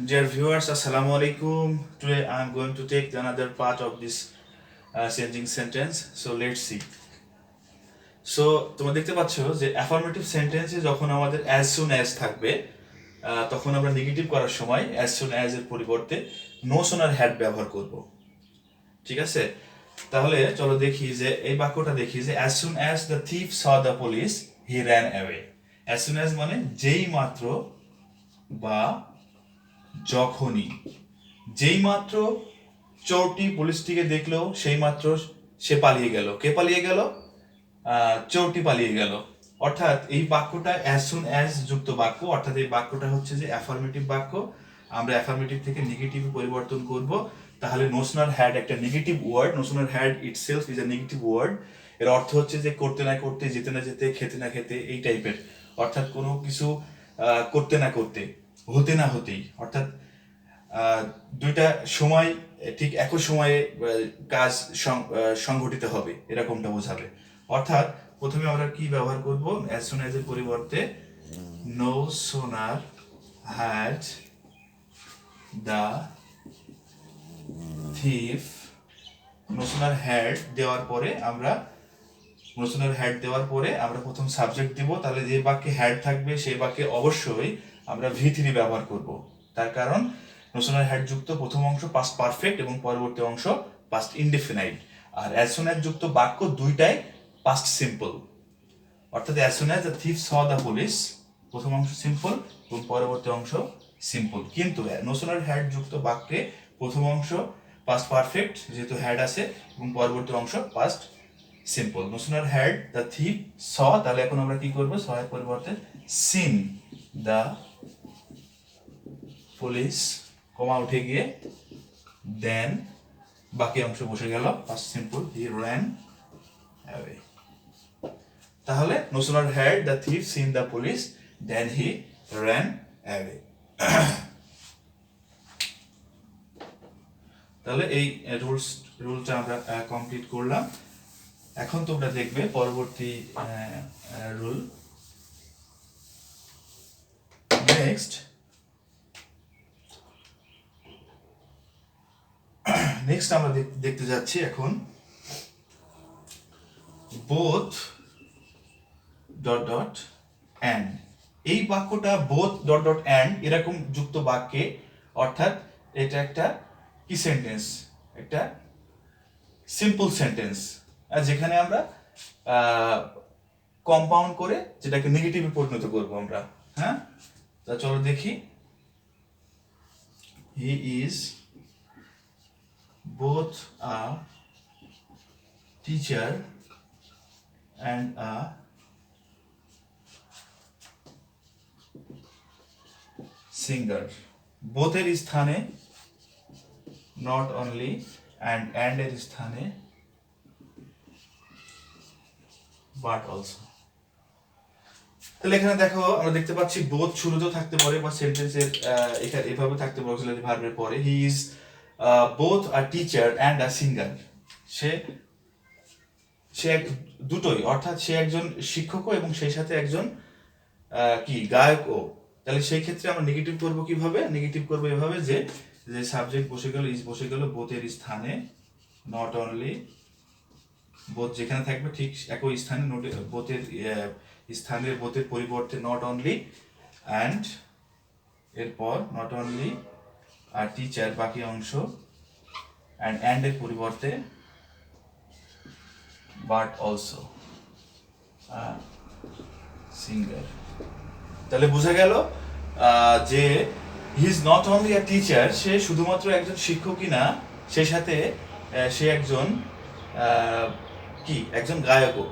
Dear viewers, Assalamu alaikum. Today I am going to take another part of this changing sentence. So let's see. So তোমরা দেখতে পাচ্ছ যে affirmative সেন্টেন্সে যখন আমাদের as soon as থাকবে তখন আমরা নেগেটিভ করার সময় as soon as এর পরিবর্তে no sooner had ব্যবহার করব। ঠিক আছে? তাহলে চলো দেখি যে এই বাক্যটা দেখি যে as soon as the thief saw the police he ran away. as soon as মানে যেই মাত্র বা যখনই যেই মাত্র চোরটি পুলিশটিকে দেখলো সেই মাত্র সে পালিয়ে গেল। কে পালিয়ে গেল? চোরটি পালিয়ে গেল। অর্থাৎ এই বাক্যটা অ্যাজ সুন অ্যাজ যুক্ত বাক্য, অর্থাৎ এই বাক্যটা হচ্ছে যে অ্যাফার্মেটিভ বাক্য। আমরা অ্যাফার্মেটিভ থেকে নেগেটিভে পরিবর্তন করব। তাহলে নো সুনার হ্যাড একটা negative word, no sooner had itself is a negative word. এর অর্থ হচ্ছে যে করতে না করতে, যেতে না যেতে, খেতে না খেতে, এই টাইপের। অর্থাৎ কোনো কিছু করতে না করতে, হতে না হতেই, অর্থাৎ দুইটা সময় ঠিক একই সময়ে কাজ সংঘটিত হবে এরকমটা বোঝাবে। অর্থাৎ প্রথমে আমরা কি ব্যবহার করব? অ্যাজ সুন অ্যাজ এর পরিবর্তে no sooner had the thief, no sooner had দেওয়ার পরে আমরা নো সোনার হ্যাড দেওয়ার পরে আমরা প্রথম সাবজেক্ট দিব। তাহলে যে বাক্যে হ্যাড থাকবে সেই বাক্যে অবশ্যই আমরা V3 ব্যবহার করব। তার কারণ নো সোনার হ্যাড যুক্ত প্রথম অংশ পাস্ট পারফেক্ট এবং পরবর্তী অংশ পাস্ট ইনডেফিনাইট। আর অ্যাজ সুন অ্যাজ যুক্ত বাক্য দুইটাই পাস্ট সিম্পল। অর্থাৎ as soon as the thief saw the police প্রথম অংশ সিম্পল এবং পরবর্তী অংশ সিম্পল। কিন্তু নো সোনার হ্যাড যুক্ত বাক্যে প্রথম অংশ পাস্ট পারফেক্ট যেহেতু হ্যাড আছে এবং পরবর্তী অংশ past simple. No sooner had the thief saw, তাহলে এখন আমরা কি করব? স এর পরিবর্তে সিন দ্য পুলিশ, কমা উঠে গিয়ে দেন বাকি অংশ বসে গেল past simple, he ran away। তাহলে no sooner had the thief seen the police then he ran away। তাহলে এই রুলটা আমরা কমপ্লিট করলাম। এখন তোমরা দেখবে পরবর্তী রুল। নেক্সট আমরা দেখতে যাচ্ছি এখন বোথ ডট ডট অ্যান্ড। এই বাক্যটা বোথ ডট ডট অ্যান্ড এরকম যুক্ত বাক্যে, অর্থাৎ এটা একটা কি সেন্টেন্স? একটা সিম্পল সেন্টেন্স, যেখানে আমরা কম্পাউন্ড করে যেটাকে নেগেটিভে পরিণত করব আমরা। হ্যাঁ, তা চলো দেখি। He is both a teacher and a singer। বোথের স্থানে নট অনলি, অ্যান্ড এর স্থানে বাট অলসো। তাহলে এখানে দেখো আমরা দেখতে পাচ্ছি বোথ শুরুতেও থাকতে পারে বা সেন্টেন্সের এখানে এভাবে থাকতে পারে অক্সিলারি ভার্বের পরে। He is both a teacher and a singer। সে দুটোই, অর্থাৎ সে একজন শিক্ষকও এবং সেই সাথে একজন কি গায়কও। তাহলে সেই ক্ষেত্রে আমরা নেগেটিভ করব কিভাবে? নেগেটিভ করব এভাবে যে সাবজেক্ট বসে গেল, ইজ বসে গেল বোথের স্থানে, নট অনলি, বোথ যেখানে থাকবে ঠিক একই স্থানে বোথের স্থানে বোথের পরিবর্তে নট অনলি, অ্যান্ড এরপর নট অনলি আর টিচার বাকি অংশ, অ্যান্ড এর পরিবর্তে বাট অলসো সিঙ্গার। তাহলে বোঝা গেল যে he is not only a teacher, সে শুধুমাত্র একজন শিক্ষকই না, সেই সাথে সে একজন কি একজন গায়কও।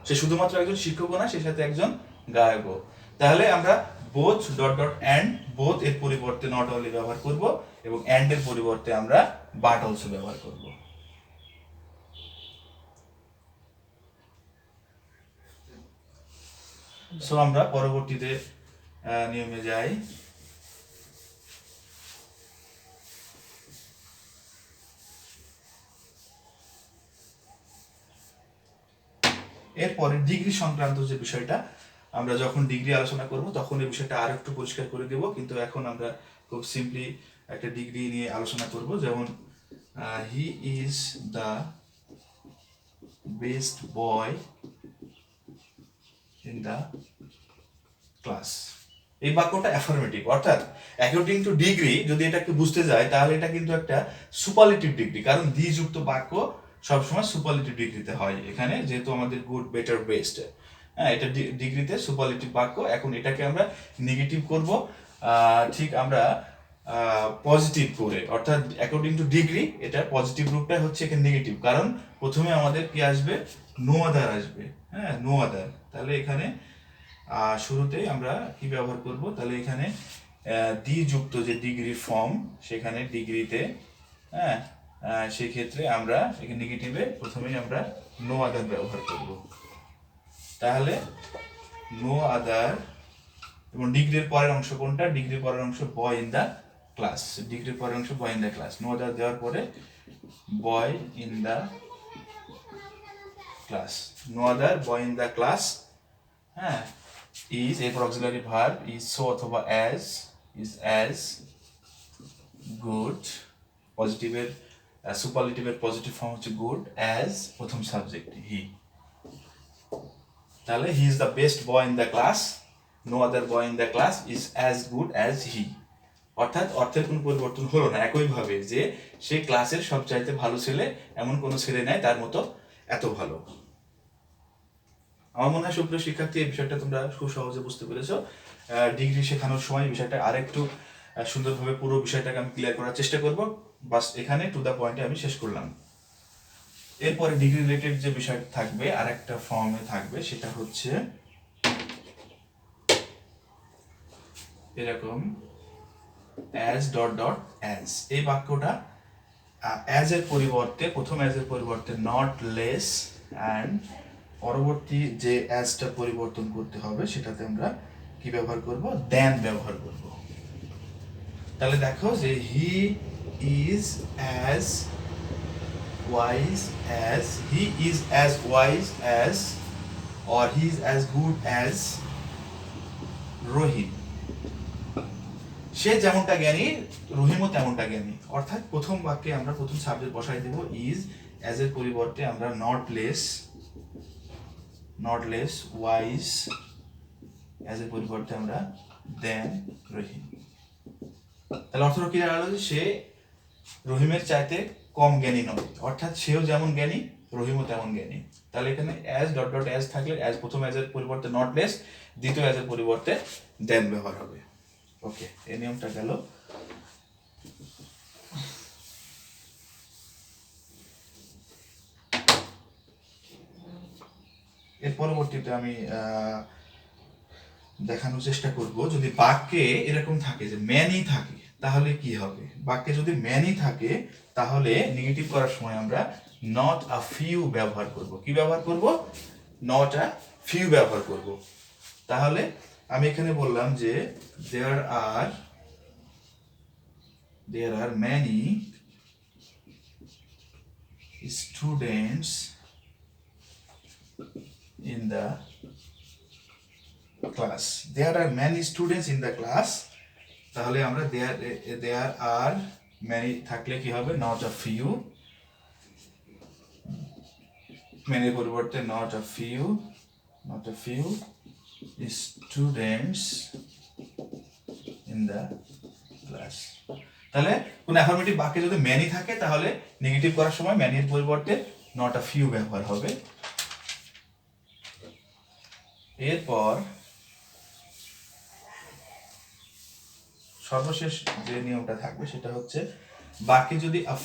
সে শুধুমাত্র একজন শিক্ষকও না, সেই সাথে একজন গায়কও। তাহলে আমরা both dot dot and, both এর পরিবর্তে নট অনলি ব্যবহার করব এবং অ্যান্ড এর পরিবর্তে আমরা বাট অলসো ব্যবহার করব। সো আমরা পরবর্তীতে নিয়মে যাই। এরপরে ডিগ্রি সংক্রান্ত যে বিষয়টা, আমরা যখন ডিগ্রি আলোচনা করব তখন এই বিষয়টা আর একটু পরিষ্কার করে দেব, কিন্তু এখন আমরা খুব সিম্পলি একটা ডিগ্রি নিয়ে আলোচনা করব, যেমন he is the best boy in the class. এই বাক্যটা অ্যাফার্মেটিভ, অর্থাৎ অ্যাকর্ডিং টু ডিগ্রি যদি এটাকে বুঝতে যায় তাহলে এটা কিন্তু একটা সুপারলেটিভ ডিগ্রি, কারণ দি যুক্ত বাক্য সবসময় সুপারলেটিভ ডিগ্রিতে হয়। এখানে যেহেতু আমাদের গুড, বেটার, বেস্ট, হ্যাঁ, এটা ডিগ্রিতে সুপারলেটিভ বাক্য। এখন এটাকে আমরা নেগেটিভ করব, ঠিক আমরা পজিটিভ করে, অর্থাৎ অ্যাকর্ডিং টু ডিগ্রি এটা পজিটিভ রূপটা হচ্ছে এখানে নেগেটিভ, কারণ প্রথমে আমাদের কি আসবে, নো আদার আসবে, হ্যাঁ, নো আদার। তাহলে এখানে শুরুতেই আমরা কি ব্যবহার করব, তাহলে এখানে দি যুক্ত যে ডিগ্রির ফর্ম, সেখানে ডিগ্রিতে, হ্যাঁ, সেই ক্ষেত্রে আমরা এখানে নেগেটিভে প্রথমেই আমরা নো আদার ব্যবহার করব। তাহলে নো আদার, এবং ডিগ্রির পরের অংশ কোনটা, ডিগ্রির পরের অংশ বয় ইন দ্য ক্লাস, ডিগ্রির পরের অংশ boy in the class, no other দেওয়ার পরে boy in the class, no other boy in the class, হ্যাঁ, is এরপর অক্সিলারি ভার্ব is so অথবা as good, পজিটিভের সুপারলেটিভের পজিটিভ ফর্ম হচ্ছে গুড, as প্রথম সাবজেক্ট হি। তাহলে he is the best boy in the class, no other boy in the class is as good as he. অর্থাৎ অর্থের কোনো পরিবর্তন হলো না, একইভাবে যে সে ক্লাসের সবচাইতে ভালো ছেলে, এমন কোনো ছেলে নাই তার মতো এত ভালো। আমার মনে হয় সুপ্রিয় শিক্ষার্থী, এই বিষয়টা তোমরা খুব সহজে বুঝতে পেরেছো। ডিগ্রি শেখানোর সময় বিষয়টা আরেকটু সুন্দরভাবে পুরো বিষয়টাকে আমি ক্লিয়ার করার চেষ্টা করব। বাস এখানে টু দ্য পয়েন্টে আমি শেষ করলাম। এরপরে ডিগ্রি রিলেটেড যে বিষয়টা থাকবে আর একটা ফর্মে থাকবে, সেটা হচ্ছে এরকম অ্যাজ ডট ডট অ্যাজ। এই বাক্যটা অ্যাজ এর পরিবর্তে, প্রথম অ্যাজ এর পরিবর্তে নট লেস, অ্যান্ড পরবর্তী যে অ্যাজটা পরিবর্তন করতে হবে সেটাতে আমরা কি ব্যবহার করব, দেন ব্যবহার করব। তাহলে দেখো যে he is as wise as, he is as wise as, or he is as good as Rahim. সে যেমনটা জ্ঞানী, রহিমও তেমনটা জ্ঞানী। অর্থাৎ প্রথম বাক্যে আমরা প্রথম সাবজেক্ট বসাই দেব ইজ, অ্যাজ এর পরিবর্তে আমরা নট লেস ওয়াইজ, অ্যাজ এর পরিবর্তে আমরা দেন রহিম। তাহলে অর্থটা কি দাঁড়ালো, যে সে রহিমের চাইতে কম জ্ঞানী নয়, অর্থাৎ সেও যেমন জ্ঞানী রহিমও তেমন জ্ঞানী। তাহলে এখানে অ্যাজ ডট ডট অ্যাজ থাকলে অ্যাজ প্রথম অ্যাজ এর পরিবর্তে নট লেস, দ্বিতীয় অ্যাজ এর পরিবর্তে দেন ব্যবহার হবে। ওকে, এই নিয়মটা গেল। এর পরবর্তীতে আমি দেখানোর চেষ্টা করব, যদি বাক্যে এরকম থাকে যে ম্যানি থাকে তাহলে কি হবে। বাক্যে যদি ম্যানি থাকে তাহলে নেগেটিভ করার সময় আমরা নট আ ফিউ ব্যবহার করব। কি ব্যবহার করব, নট আ ফিউ ব্যবহার করব। তাহলে আমি এখানে বললাম যে দেয়ার আর many students in the class, there are many students in the class। তাহলে আমরা there are many থাকলে কি হবে, not a few, many পরিবর্তে not a few students in the class। তাহলে কোন অ্যাফার্মেটিভ বাক্যে যদি ম্যানি থাকে তাহলে নেগেটিভ করার সময় ম্যানির পরিবর্তে নট আ ফিউ ব্যবহার হবে। এরপর সর্বশেষ যে নিয়মটা থাকবে সেটা হচ্ছে বাক্যে যদি আ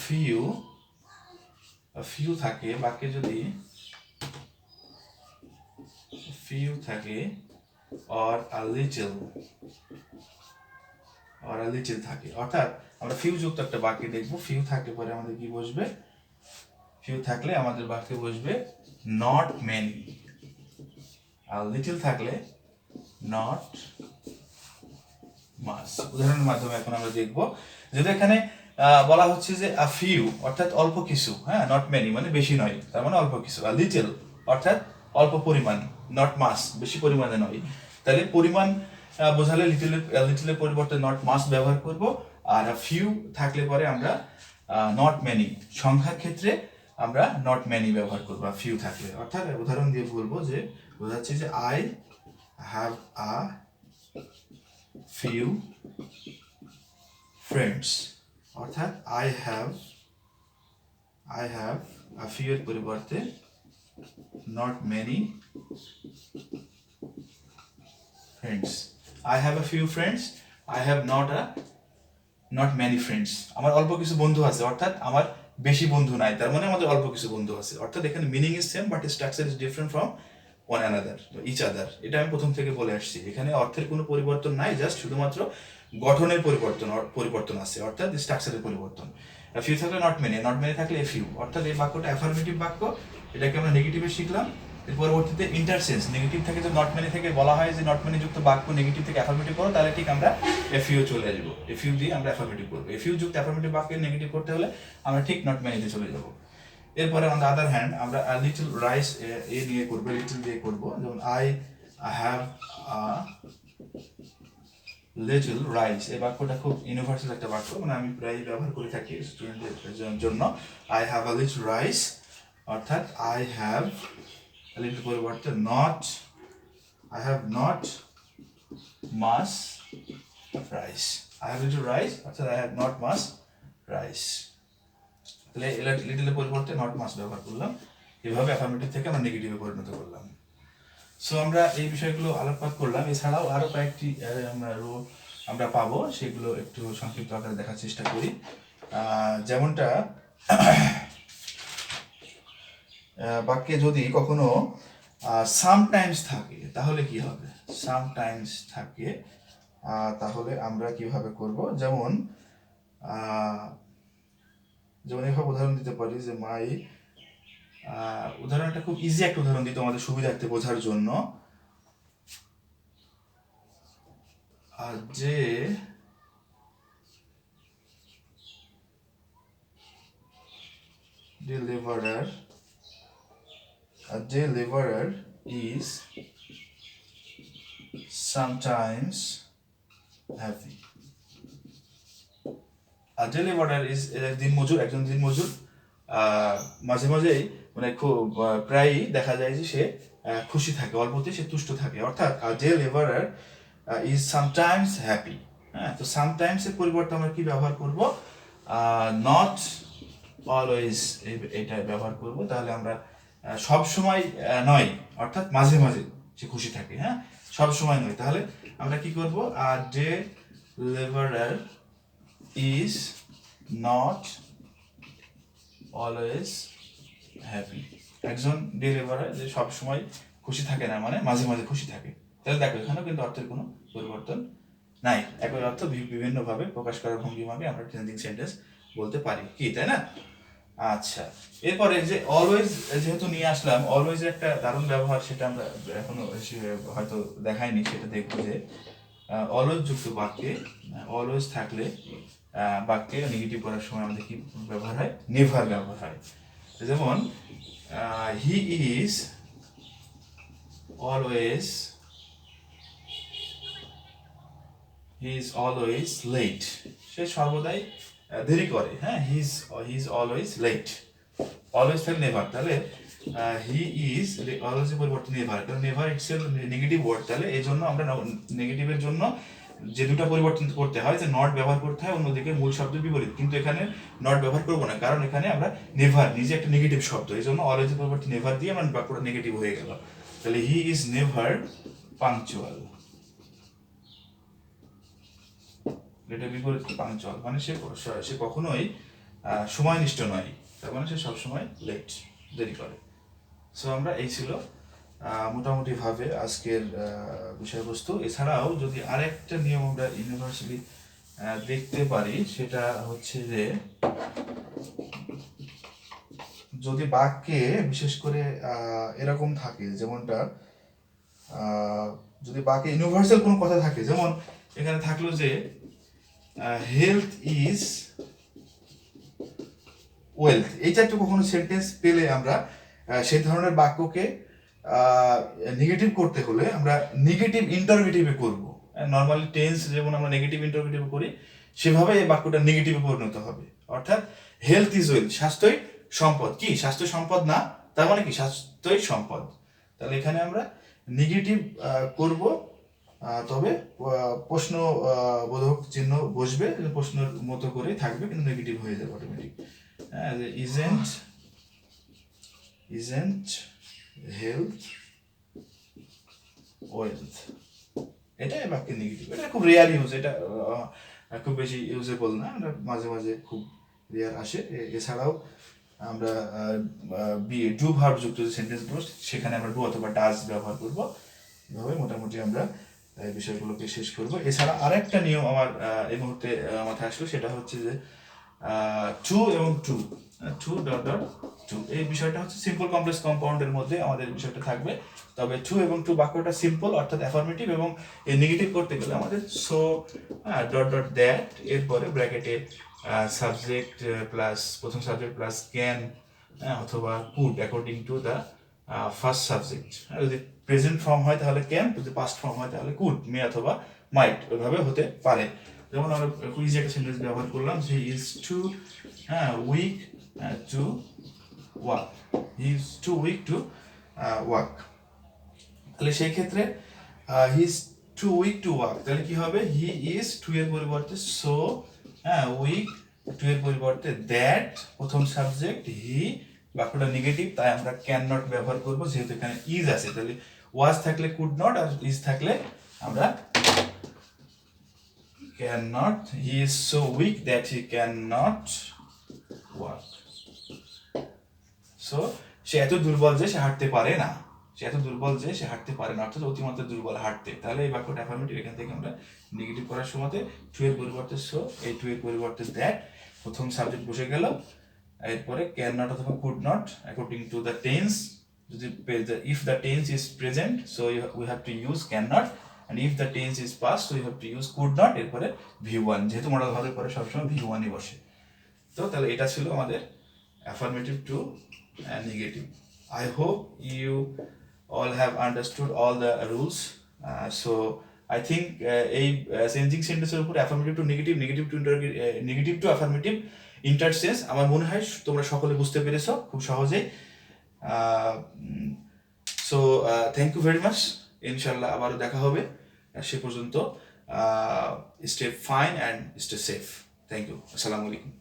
ফিউ থাকে, বাক্যে যদি ফিউ থাকে or a little থাকে, অর্থাৎ আমরা ফিউ যুক্ত একটা বাক্যে দেখবো, ফিউ থাকলে পরে আমাদের কি বসবে, ফিউ থাকলে আমাদের বাক্যে বসবে নট মেনি, আর লিটল থাকলে নট মাচ। উদাহরণের মাধ্যমে এখন আমরা দেখব, যেহেতু এখানে বলা হচ্ছে যে আ ফিউ অর্থাৎ অল্প কিছু, হ্যাঁ, নট মেনি মানে বেশি নয়, তার মানে অল্প কিছু, আর লিটল অর্থাৎ অল্প পরিমাণ, নট মাস বেশি পরিমাণে নয়। তাহলে পরিমাণ বোঝালে লিটলের পরিবর্তে নট মাস্ট ব্যবহার করব, আর ফিউ থাকলে পরে আমরা নট মেনি সংখ্যার ক্ষেত্রে আমরা নট মেনি ব্যবহার করবো ফিউ থাকলে। অর্থাৎ উদাহরণ দিয়ে বলবো যে বোঝাচ্ছি যে I have a few friends, অর্থাৎ আই হ্যাভ আ ফিউ এর পরিবর্তে not many friends. I have a few friends, I have not many friends. আমার অল্প কিছু বন্ধু আছে, অর্থাৎ আমার বেশি বন্ধু নাই, তার মানে আমাদের অল্প কিছু বন্ধু আছে। অর্থাৎ এখানে meaning is same but structure is different from one another, each other. এটা আমি প্রথম থেকে বলে আসছি, এখানে অর্থের কোনো পরিবর্তন নাই, জাস্ট শুধুমাত্র গঠনের পরিবর্তন আছে, অর্থাৎ স্ট্রাকচারের পরিবর্তন। ফিউ থাকলে নট মেনি থাকলে এ ফিউ, অর্থাৎ এই বাক্যটা অ্যাফার্মেটিভ বাক্য, এটাকে আমরা নেগেটিভে শিখলাম। এর পরবর্তীতে ইন্টারসেন্স, নেগেটিভ থেকে যদি নট মেনি থেকে বলা হয় যে নট মেনি যুক্ত বাক্য নেগেটিভ থেকে অ্যাফার্মেটিভ করো, তাহলে ঠিক আমরা এফইউ চলে আসবো, এফইউ দিয়ে আমরা অ্যাফার্মেটিভ করবো। এফইউ যুক্ত অ্যাফার্মেটিভ বাক্যে নেগেটিভ করতে হলে আমরা ঠিক নট মেনিতে চলে যাবো। এরপরে অন দ্য আদার হ্যান্ড আমরা লিটল রাইস এ নিয়ে করবো, লিটল দিয়ে করবো। যেমন I have a little rice, এই বাক্যটা খুব ইউনিভার্সাল একটা বাক্য, মানে আমি প্রায় ব্যবহার করে থাকি স্টুডেন্টদের জন্য। I have a little rice, অর্থাৎ আই হ্যাভ লিটল পরিবর্তে not, I have not much rice. I have little rice, অর্থাৎ I have not much rice. তাহলে লিটলের পরিবর্তে নট মাস ব্যবহার করলাম, এভাবে অ্যাফার্মেটিভ থেকে আমরা নেগেটিভে পরিণত করলাম। সো আমরা এই বিষয়গুলো আলোকপাত করলাম, এছাড়াও আরো কয়েকটি আমরা পাবো, সেগুলো একটু সংক্ষিপ্ত আকারে দেখার চেষ্টা করি। যেমনটা বাক্যে যদি কখনো সামটাইমস থাকে তাহলে কি হবে? সামটাইমস থাকে তাহলে আমরা কিভাবে করব? যেমন এভাবে উদাহরণ দিতে পারি যে মাই, উদাহরণটা খুব ইজি একটা উদাহরণ দিতে আমাদের সুবিধার্থে বোঝার জন্য। যে deliverer is sometimes happy. A deliverer is একজন দিনমজুর মাঝে মাঝেই মানে খুব প্রায়ই দেখা যায় যে সে খুশি থাকে, অল্পতেই সে তুষ্ট থাকে, অর্থাৎ a deliverer is sometimes happy। হ্যাঁ, তো সামটাইমস এর পরিবর্তে আমরা কি ব্যবহার করব? নট অলওয়েজ এটা ব্যবহার করব। তাহলে আমরা সব সময় নয়, অর্থাৎ মাঝে মাঝে সে খুশি থাকে, হ্যাঁ, সব সময় নয়। তাহলে আমরা কি করব? আর deliverer is not always happy। একজন ডেলিভারার যে সব সময় খুশি থাকে না, মানে মাঝে মাঝে খুশি থাকে। তাহলে দেখো এখানেও কিন্তু অর্থের কোনো পরিবর্তন নাই, একই অর্থ বিভিন্ন ভাবে প্রকাশ করার ভঙ্গিমাকে আমরা চেঞ্জিং সেন্টেন্স বলতে পারি, কি তাই না? আচ্ছা, এরপরে যে অলওয়েজ যেহেতু নিয়ে আসলাম, অলওয়েজ একটা দারুণ ব্যবহার, সেটা আমরা এখনো হয়তো দেখাইনি, সেটা দেখবো যে অলওয়েজ যুক্ত বাক্যে অলওয়েজ থাকলে বাক্যে নেগেটিভ করার সময় আমাদের কি ব্যবহার হয়? নেভার ব্যবহার হয়। যেমন হি ইজ অলওয়েজ লেট, সে সর্বদাই দেরি করে, হ্যাঁ, he is always late. Always থাকলে নেভার, তাহলে হি ইজ অলওয়েজ পরিবর্তে নেভার, কারণ নেভার ইটসেলফ নেগেটিভ ওয়ার্ড, তাহলে এই জন্য আমরা নেগেটিভের জন্য যে দুটো পরিবর্তন করতে হয়, যে নট ব্যবহার করতে হয়, অন্যদিকে মূল শব্দ বিপরীত, কিন্তু এখানে নট ব্যবহার করবো না, কারণ এখানে আমরা নেভার নিজে একটা নেগেটিভ শব্দ, এই জন্য অলওয়েজের পরিবর্তে নেভার দিয়ে আমার বাক্যটা নেগেটিভ হয়ে গেল। তাহলে হি ইজ নেভার পাংচুয়াল, এটা বিপরীত পাংচুয়াল, মানে সে কখনোই সময়নিষ্ঠ নয়, তার মানে সে সবসময় লেট, দেরি করে। সো আমরা এই ছিল মোটামুটি ভাবে আজকের বিষয়বস্তু। এছাড়াও যদি আরেকটা নিয়ম আমরা ইউনিভার্সালি দেখতে পারি, সেটা হচ্ছে যে যদি বাক্যে বিশেষ করে এরকম থাকে, যেমনটা যদি বাক্যে ইউনিভার্সাল কোনো কথা থাকে, যেমন এখানে থাকলো যে হেলথ ইজ ওয়েলথ, এইটা একটু কখনো সেন্টেন্স পেলে আমরা সেই ধরনের বাক্যকে নেগেটিভ করতে হলে আমরা নেগেটিভ ইন্টারোগেটিভে করব। নর্মালি টেন্স যেমন আমরা নেগেটিভ ইন্টারোগেটিভ করি সেভাবে এই বাক্যটা নেগেটিভে পরিণত হবে। অর্থাৎ হেলথ ইজ ওয়েলথ, স্বাস্থ্যই সম্পদ। কি স্বাস্থ্য সম্পদ না, তার মানে কি স্বাস্থ্যই সম্পদ। তাহলে এখানে আমরা নেগেটিভ করব, তবে প্রশ্ন বোধক চিহ্ন বসবে, প্রশ্নের মতো করেই থাকবে কিন্তু নেগেটিভ হয়ে যাবে অটোমেটিক। হ্যাঁ, ইজেন্ট হেলথ ওয়েলথ, এটা বাক্যের নেগেটিভ। এটা খুব রেয়ার ইউজ, এটা খুব বেশি ইউজেবল না, আমরা মাঝে মাঝে খুব রেয়ার আসে। এছাড়াও আমরা ডু ভার্ব যুক্ত যে সেন্টেন্সগুলো সেখানে আমরা ডু অথবা ডাজ ব্যবহার করব। এভাবে মোটামুটি আমরা এই বিষয়গুলোকে শেষ করব। এছাড়া আরেকটা নিয়ম আমার এই মুহূর্তে মাথায় আসলো, সেটা হচ্ছে যে টু এবং টু, টু এই বিষয়টা হচ্ছে সিম্পল কমপ্লেক্স কম্পাউন্ডের মধ্যে আমাদের বিষয়টা থাকবে। তবে টু এবং টু বাক্যটা সিম্পল অর্থাৎ অ্যাফার্মেটিভ, এবং এই নেগেটিভ করতে গেলে আমাদের সো দ্যাট, এরপরে ব্র্যাকেটে সাবজেক্ট প্লাস প্রথম সাবজেক্ট প্লাস ক্যান অথবা could according to the first subject. যদি প্রেজেন্ট ফর্ম হয় তাহলে ক্যান, যদি পাস্ট ফর্ম হয় তাহলে কুড, মে অথবা মাইট, ওইভাবে হতে পারে। যেমন আমরা কুইজে একটা সেন্টেন্স ব্যবহার করলাম, he is too weak to walk, he is too weak to walk. তাহলে সেই ক্ষেত্রে he is too weak to walk, তাহলে কি হবে, হি ইজ টু এর পরিবর্তে সো, উইক, টু এর পরিবর্তে দ্যাট, প্রথম সাবজেক্ট হি, বাক্যটা নেগেটিভ তাই আমরা ক্যান নট ব্যবহার করবো, যেহেতু এখানে ইজ আছে। তাহলে ওয়াজ থাকলে কুড নট, আর ইজ থাকলে আমরা cannot, he is so weak that he cannot walk. So সে এত দুর্বল যে সে হাঁটতে পারে না, সে এত দুর্বল যে সে হাঁটতে পারে না, অর্থাৎ অতিমাত্রা দুর্বল হাঁটতে। তাহলে এই বাক্যটা অ্যাফার্মেটিভ, এখান থেকে আমরা নেগেটিভ করার সময় টু এর পরিবর্তে সো, এই টু এর পরিবর্তে দ্যাট, প্রথম সাবজেক্ট বসে গেল, এরপরে ক্যান নট অথবা could not according to the tense. যদি if the tense is present so we have to use can not, and if the tense is past so you have to use could not, এরপরে V1, যেহেতু model ভার্বের পরে সবসময় V1 ই বসে। তো তাহলে এটা ছিল আমাদের affirmative two and negative. I hope you all have understood all the rules. So I think এই চেঞ্জিং সেন্টেন্সের উপর affirmative to negative, negative to affirmative interchange আমার মনে হয় তোমরা সকলে বুঝতে পেরেছো খুব সহজেই। So thank you very much, ইনশাল্লাহ আবারও দেখা হবে। সে পর্যন্ত stay fine and stay safe. Thank you, আসসালামু আলাইকুম।